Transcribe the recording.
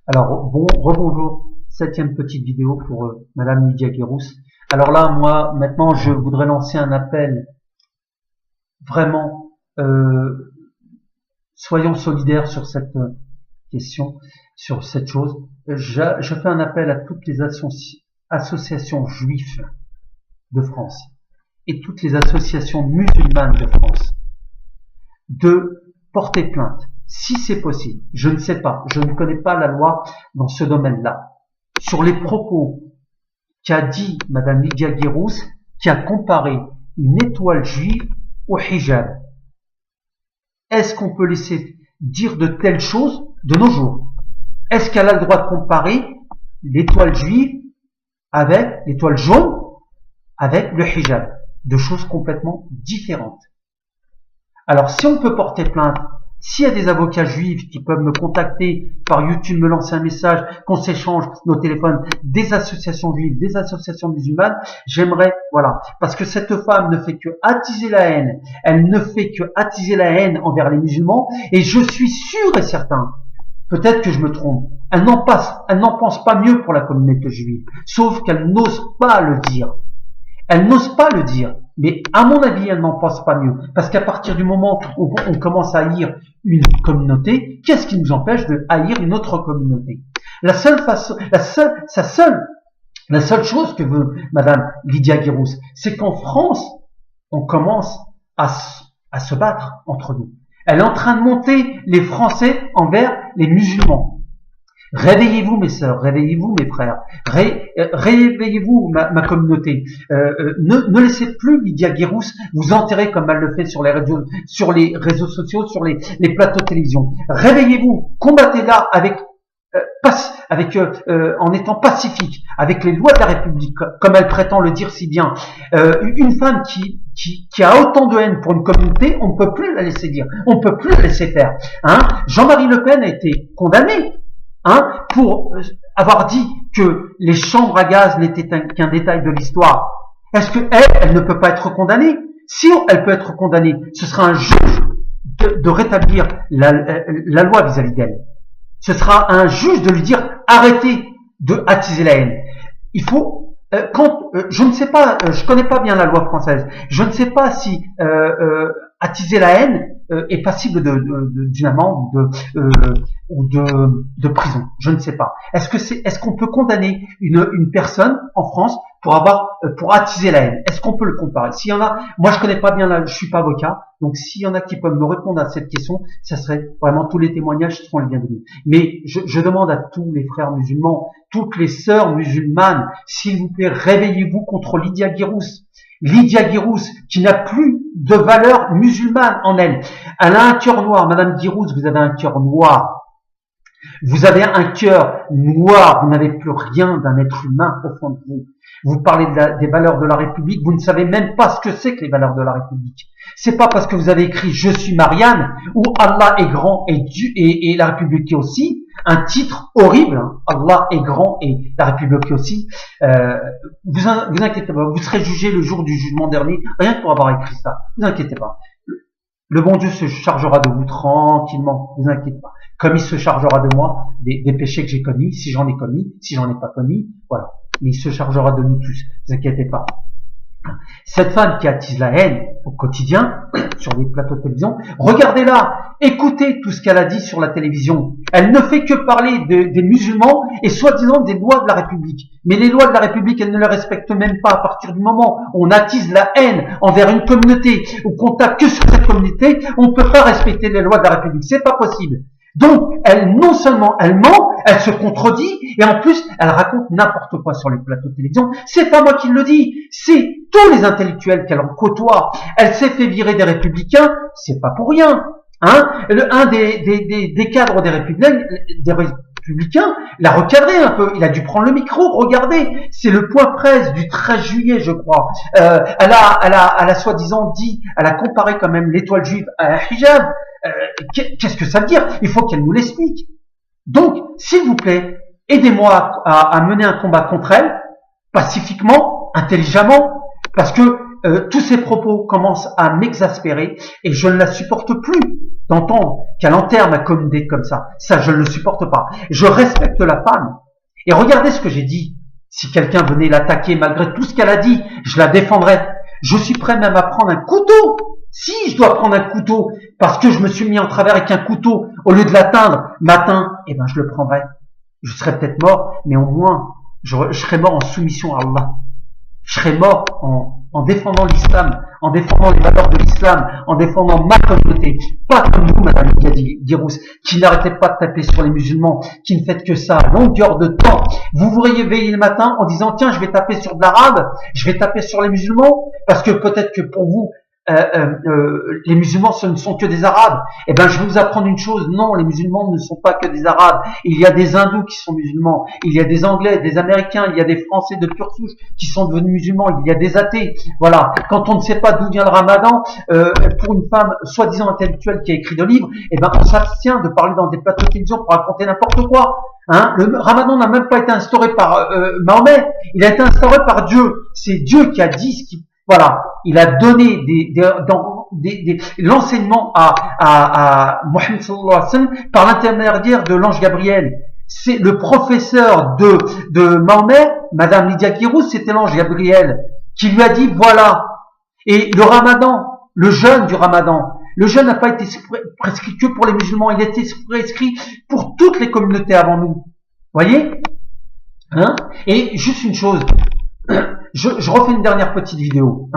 Alors, rebonjour, septième petite vidéo pour Madame Lydia Guérous. Alors là, moi, maintenant, je voudrais lancer un appel, vraiment, soyons solidaires sur cette question, sur cette chose. Je fais un appel à toutes les associations juives de France et toutes les associations musulmanes de France de porter plainte. Si c'est possible, je ne sais pas, je ne connais pas la loi dans ce domaine-là, sur les propos qu'a dit Madame Lydia Guérous, qui a comparé une étoile juive au hijab. Est-ce qu'on peut laisser dire de telles choses de nos jours? Est-ce qu'elle a le droit de comparer l'étoile juive avec l'étoile jaune avec le hijab? Deux choses complètement différentes. Alors, si on peut porter plainte, s'il y a des avocats juifs qui peuvent me contacter par YouTube, me lancer un message, qu'on s'échange nos téléphones, des associations juives, des associations musulmanes, j'aimerais, voilà, parce que cette femme ne fait que attiser la haine, elle ne fait que attiser la haine envers les musulmans, et je suis sûr et certain, peut-être que je me trompe, elle n'en pense pas mieux pour la communauté juive, sauf qu'elle n'ose pas le dire. Elle n'ose pas le dire, mais à mon avis, elle n'en pense pas mieux. Parce qu'à partir du moment où on commence à haïr une communauté, qu'est-ce qui nous empêche de haïr une autre communauté? La seule chose que veut Madame Lydia Guérous, c'est qu'en France, on commence à se battre entre nous. Elle est en train de monter les Français envers les musulmans. Réveillez-vous mes sœurs, réveillez-vous mes frères, réveillez-vous ma communauté. Ne laissez plus Lydia Guérous vous enterrer comme elle le fait sur les réseaux sociaux, sur les plateaux de télévision. Réveillez-vous, combattez-la en étant pacifique, avec les lois de la République, comme elle prétend le dire si bien. Une femme qui a autant de haine pour une communauté, on ne peut plus la laisser dire, on ne peut plus la laisser faire. Jean-Marie Le Pen a été condamné pour avoir dit que les chambres à gaz n'étaient qu'un détail de l'histoire. Est-ce que elle ne peut pas être condamnée? Si elle peut être condamnée, ce sera un juge de rétablir la loi vis-à-vis d'elle. Ce sera un juge de lui dire arrêtez de attiser la haine. Il faut je ne sais pas, je connais pas bien la loi française. Je ne sais pas si attiser la haine est passible d'une amende ou de prison. Je ne sais pas. Est-ce qu'on peut condamner une personne en France pour attiser la haine? Est-ce qu'on peut le comparer? S'il y en a, moi je connais pas bien je suis pas avocat, donc s'il y en a qui peuvent me répondre à cette question, ça serait vraiment tous les témoignages seront les bienvenus. Mais je demande à tous les frères musulmans, toutes les sœurs musulmanes, s'il vous plaît, réveillez-vous contre Lydia Guérous. Lydia Guérous, qui n'a plus de valeur musulmane en elle. Elle a un cœur noir. Madame Guérous, vous avez un cœur noir. Vous avez un cœur noir. Vous n'avez plus rien d'un être humain au fond de vous. Vous parlez des valeurs de la République. Vous ne savez même pas ce que c'est que les valeurs de la République. C'est pas parce que vous avez écrit Je suis Marianne ou Allah est grand et la République aussi. Un titre horrible, Allah est grand et la République aussi. Vous inquiétez pas, vous serez jugé le jour du jugement dernier, rien que pour avoir écrit ça. Vous inquiétez pas. Le bon Dieu se chargera de vous tranquillement, vous inquiétez pas. Comme il se chargera de moi, des péchés que j'ai commis, si j'en ai commis, si j'en ai pas commis, voilà. Mais il se chargera de nous tous, vous inquiétez pas. Cette femme qui attise la haine au quotidien, sur les plateaux de télévision, regardez-la, écoutez tout ce qu'elle a dit sur la télévision. Elle ne fait que parler des musulmans et soi-disant des lois de la République. Mais les lois de la République, elle ne les respecte même pas. À partir du moment où on attise la haine envers une communauté, ou qu'on tape que sur cette communauté, on ne peut pas respecter les lois de la République. C'est pas possible. Donc, non seulement elle ment, elle se contredit, et en plus, elle raconte n'importe quoi sur les plateaux de télévision. C'est pas moi qui le dis, c'est tous les intellectuels qu'elle en côtoie. Elle s'est fait virer des républicains, c'est pas pour rien. Un des cadres des républicains l'a recadré un peu, il a dû prendre le micro, regardez, c'est le point presse du 13 juillet, je crois. Elle a soi-disant dit, elle a comparé quand même l'étoile juive à un hijab. Qu'est-ce que ça veut dire? Il faut qu'elle nous l'explique. Donc, s'il vous plaît, aidez-moi à mener un combat contre elle, pacifiquement, intelligemment, parce que tous ces propos commencent à m'exaspérer et je ne la supporte plus d'entendre qu'elle enterre ma communauté comme ça. Ça, je ne le supporte pas. Je respecte la femme. Et regardez ce que j'ai dit. Si quelqu'un venait l'attaquer malgré tout ce qu'elle a dit, je la défendrais. Je suis prêt même à prendre un couteau. Si je dois prendre un couteau parce que je me suis mis en travers avec un couteau au lieu de l'atteindre matin, eh ben je le prendrai. Je serais peut-être mort, mais au moins je serais mort en soumission à Allah. Je serais mort en défendant l'islam, en défendant les valeurs de l'islam, en défendant ma communauté. Pas comme vous, Madame Guirous, qui n'arrêtez pas de taper sur les musulmans, qui ne faites que ça à longueur de temps. Vous vous réveillez le matin en disant, tiens, je vais taper sur de l'arabe, je vais taper sur les musulmans, parce que peut-être que pour vous, les musulmans ce ne sont que des arabes. Eh ben je vais vous apprendre une chose, non, les musulmans ne sont pas que des arabes. Il y a des hindous qui sont musulmans, il y a des anglais, des américains, il y a des français de pure souche qui sont devenus musulmans, il y a des athées. Voilà, quand on ne sait pas d'où vient le ramadan, pour une femme soi-disant intellectuelle qui a écrit des livres, eh ben on s'abstient de parler dans des plateaux de télévision pour raconter n'importe quoi. Le ramadan n'a même pas été instauré par Mahomet, il a été instauré par Dieu. C'est Dieu qui a dit ce qui... Voilà, il a donné l'enseignement à Mohammed sallallahu alayhi wa sallam par l'intermédiaire de l'ange Gabriel. C'est le professeur de Mahomet, Madame Lydia Guirous, c'était l'ange Gabriel qui lui a dit voilà. Et le ramadan, le jeûne du ramadan, le jeûne n'a pas été prescrit que pour les musulmans, il a été prescrit pour toutes les communautés avant nous. Voyez, Et juste une chose. Je refais une dernière petite vidéo.